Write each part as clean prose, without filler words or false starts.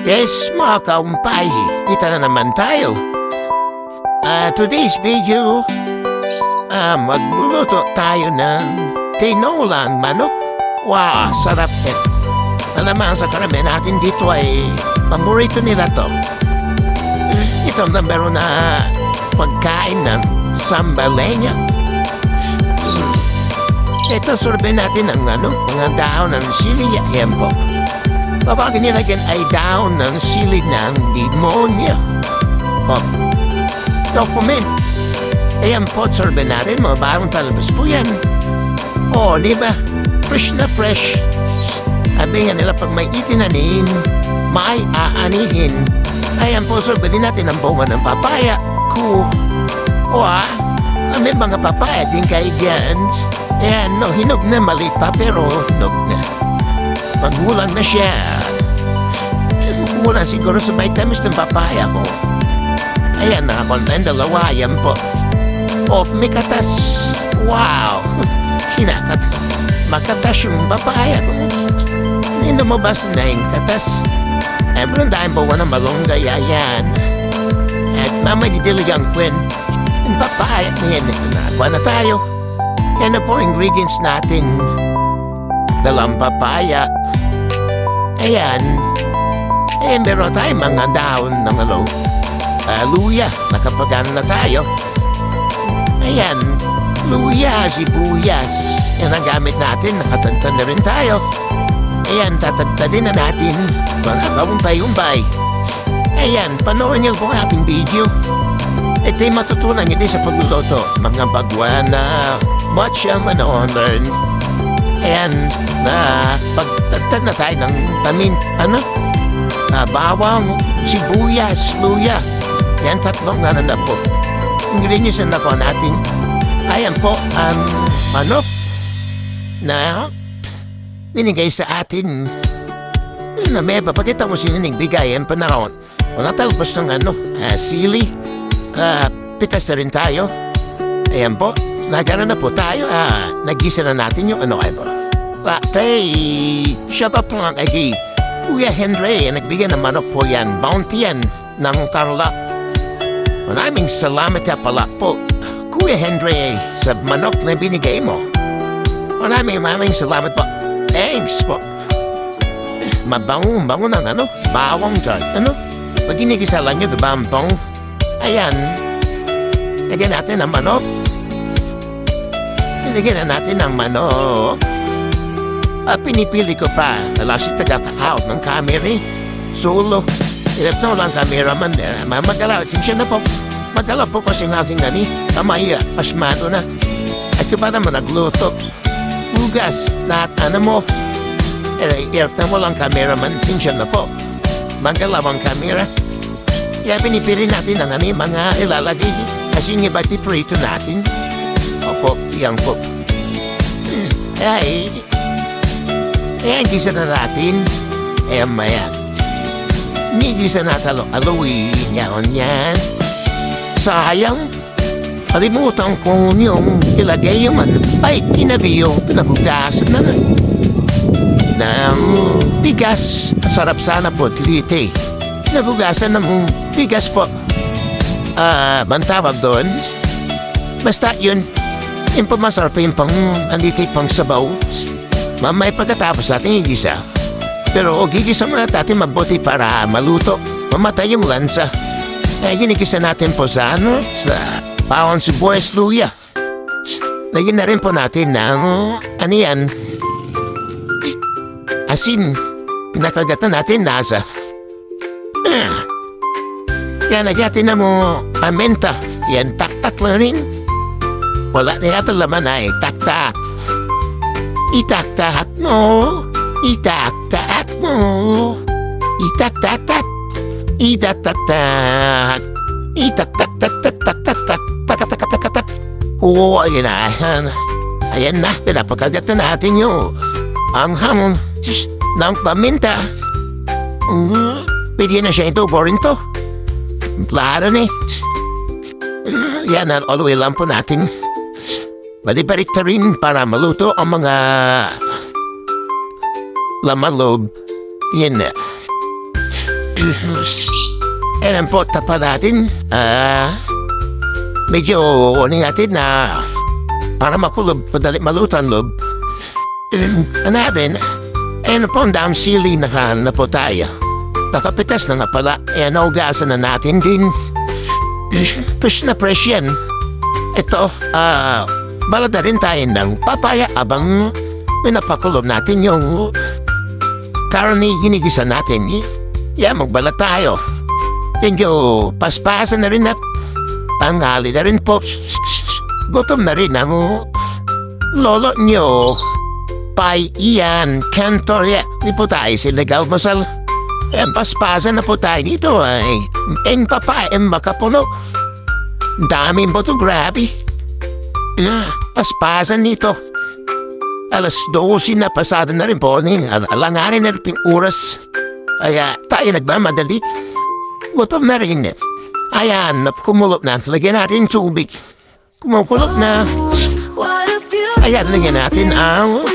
Yes, mga kaumpay, kita na naman tayo. Today's video, magluluto tayo ng tinolang manok. Wow, sarap eh. Alam sa karamihan natin dito ay paborito nila to. Ito ang number na pagkain ng Sambaleña. Ito, survey natin ang mga dahon ng sili. Yan po. Kapag nilagyan ay dahon ng sili ng demonyo. O, document. Ayan po, survey natin. Mga bagong talabas po yan. O, di ba? Fresh na fresh. Sabi nga nila, pag may itinanim, may aanihin. Ayan po, survey din natin ang bunga ng papaya. Cool. O, may mga papaya din kayo dyan. Ayan, no, hinog na, maliit pa, pero hinog na. Magulang na siya. Kukulang siguro sa vitamins ng papaya ko. Ayan, nakakontain dalawa. Ayan po. Of may katas. Wow! Hinakat. Makatas yung papaya ko. Hindi lumabas na yung katas. Meron dahil po ng malunggay. Ayan. At mamay didilig ang kwen. Yung papaya na yan. Nakakuha na tayo. Yan na po ingredients natin. Dalang papaya. Ayan. Eh, meron tayo mga dahon ng luya. Nakapagano na tayo. Ayan. Luya, sibuyas. Yan ang gamit natin. Nakatantan na rin tayo. Ayan, tatagtadin na natin. Mga kaumpay-umpay. Ayan, panoorin niyo po ang ating video. Ito'y matutunan niyo din sa pagluluto. Mga bagwa na much ang learn. Ayan, pagtagtad na tayo ng bawang, sibuyas, luya. Yan, tatlong na po. Ingredients na po natin. Ayan po ang manok na binigay sa atin. Na may papakita mo sininingbigay ang panahon. Wala talpos ng sili. Pitas na rin tayo. Ayan po. Nagana na po tayo. Nagisa na natin yung ay po. Shut up lang ay Kuya Henry. Nagbigay ng manok po yan. Bounty yan ng Tarlac. Maraming salamat ka pala po, Kuya Henry, sa manok na binigay mo. Maraming salamat po. Thanks po. Mabango ng bawang dyan. Pag inigisa lang nyo, diba ang bango? Ayan. Lagyan natin ang manok. Lagyan na natin ang manok. Pinipili ko pa. Wala si taga-out ng camera. Solo. Hirap na walang cameraman. Magalaw. Sinsya na po. Magalaw po kasi natin kamay. Pasmado na. At kung pa naman nagluto. Hugas. Lahat mo. Hirap na walang cameraman. Sinsya na po. Magalaw ang camera. Kaya pinipili natin ang mga ilalagay. Kasi nga ba't iprito natin? Opo, yan po. Gisa na natin. Mayan. Gisa na aloy. Yan. Sayang. Kalimutan ko yung ilagay yung ay, kinabi yung pinabugasan na ng bigas. Sarap sana po, tilite. Pinabugasan ng bigas po. Bantawag doon. Basta yun. Yung masarap yung andito pang sabaw. Mamay pagkatapos natin igisa. Pero gigisa muna natin mabuti para maluto. Mamatay yung lansa. Ginigisa natin po sa bawang sibuyas luya. Lagyan na rin po natin ng yan? Asin. Pinakagatan natin nasa. Yan, nagyatin na mo menta. Yan, tak-tak lang rin. Wala na yata laman ay tak-tak. Itak-tak mo. Itak-tak mo. Itak-tak-tak. Itak-tak-tak. Itak-tak-tak-tak-tak-tak-tak. Tak-tak-tak-tak-tak. Oo, ayan na. Ayan na, pinapakagat na natin yung hamon ng paminta. Pwede na siya ito, boring to. Plano na yan, all the way lang po natin. Balibarik na rin para maluto ang mga laman loob. Yan na. Ayan po, tapa natin. Medyo unin natin na para makulob, padali malutan lob. Natin, ayan po ang daang sili na po tayo. Nakapitas na nga pala, ayan naugasan na natin din. Fresh na fresh yan. Ito, balada rin tayo ng papaya abang pinapakulob natin yung karne ginigisa natin. Yan, magbalat tayo. Medyo paspasan na rin at pangali na rin po. Gutom na rin ang lolo nyo. Pai Ian Cantoria. Di po tayo siligaw masal. Yan, paspasan na po tayo dito ay. En papa, en makapuno. Daming po ito, grabe. Paspasan nito. Alas 12 na pasada na rin po. Alanganin na rin oras. Kaya tayo nagmamadali. Gutom na rin. Ayan, kumulot na. Lagyan natin tubig. Kumukulot na. Ayan, lagyan natin ang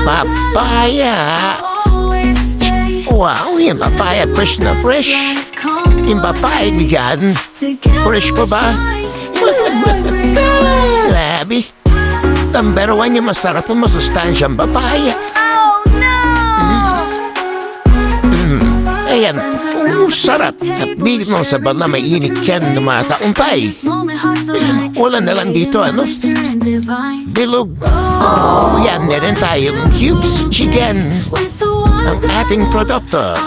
papaya. Wow, yung papaya fresh na fresh. Yung papaya dyan. Fresh pa ba? Grabe. Number 1 yung masarap ang masustansyang papaya. Ayan, sarap. At bilit mo sa bala may init yan ng mga kaumpay. Wala na lang dito, ano? Bilog. Yan na rin tayong cubes chicken. Ang ating produkto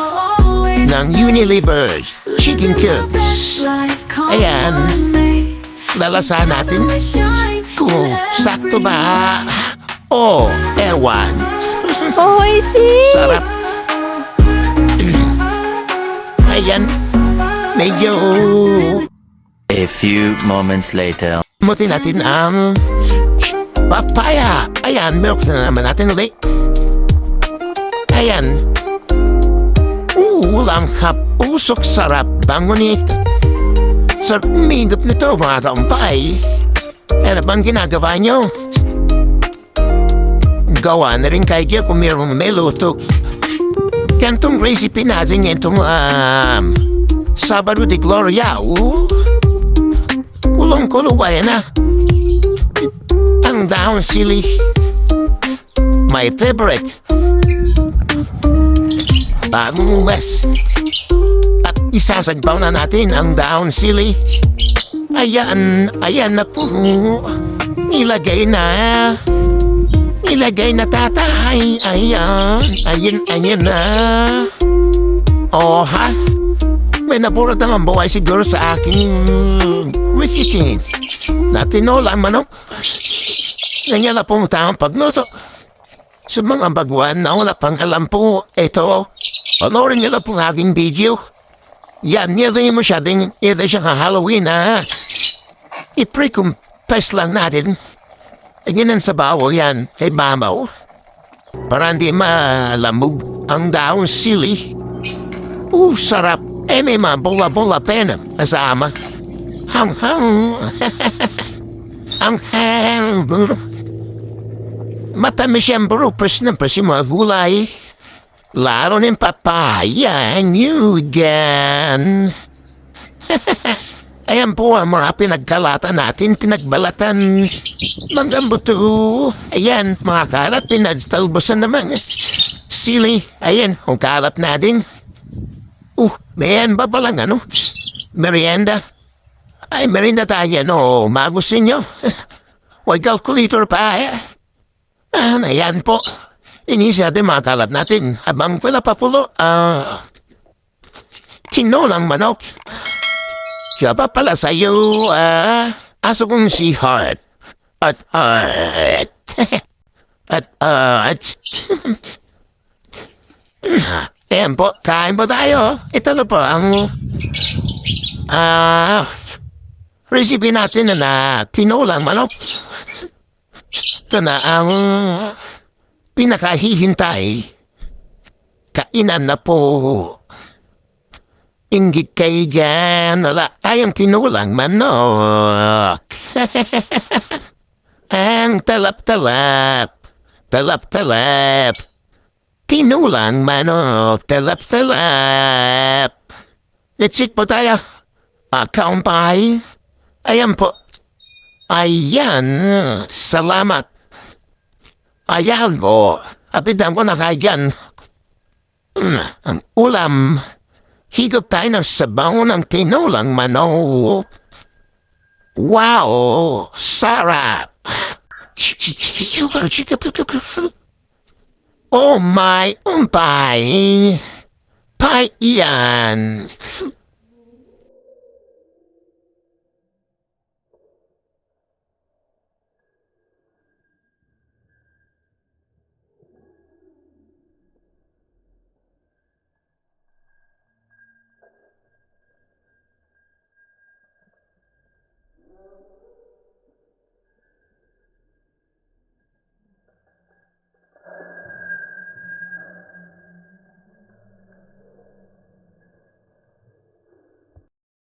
ng Unilever Chicken Cubes. Ayan, lalasahan natin kung sakto ba o ewan. Sarap. Ayan, medyo A few moments later. muti natin ang papaya. Ayan, milk na naman natin ulit. Ayan. Langhap, usok, sarap, bangunit. Sarap minggap nito mga kaumpay. Ano bang ginagawa nyo? Gawa na rin kayo kung mayroong may luto. Kantong recipe natin itong Sabado de Gloria. Kulong-kulong na. Ang daon sili. My favorite. Bagong umas. At isasagbaw na natin ang daon sili. Ayan na po. Ilagay na tatay. Ayan na. Oh, ha? May naburat naman buhay siguro sa aking recipe. Na tinolang manok. Ganyan na po ang pagluto. Sa mga baguan na wala pang alam po, ito, panoorin nila po ang aking video. Yan, hindi mo siya din, hindi siya Halloween, ha? I-pre-compress lang natin. Ganyan sa bawo yan, kay mamaw. Para hindi malamog ang daon sili. Sarap. May mga bola-bola pena kasama. Hang-hang. Hang-hang. Matamis yan bro, pres na pres yung mga gulay. Laro ng papaya, nyugan. Ayan po ang mga pinagkalatan natin, pinagbalatan. Mga buto. Ayan, mga kalat, pinagtalbosan naman. Sili, ayan, ang kalat natin. Mayan ba palang ano? Merienda. Ay, merienda tayo, no? Magusin nyo. Huwag calculator pa, ayan po. Inisa natin mga kalat natin. Habang pinapapulo, tinolang manok. Siya pa pala sa'yo, aso kong si Heart. At ayan po, kain po tayo. Ito na po ang recipe natin na tinolang manok. Ito na ang pinakahihintay. Kainan na po. Inggit kayo dyan. Wala tayong tinulang manok. Ang talap-talap. Talap-talap. Tinulang manok. Talap-talap. Let's eat po tayo. Kaumpay. Ayan po. Ayan. Salamat. Ayan po. Apitan ko na kayo dyan. Ang ulam. Higop tayo ng sabaw ng tinulang manok. Wow! Sarap! Oh my umpay! Paiyan!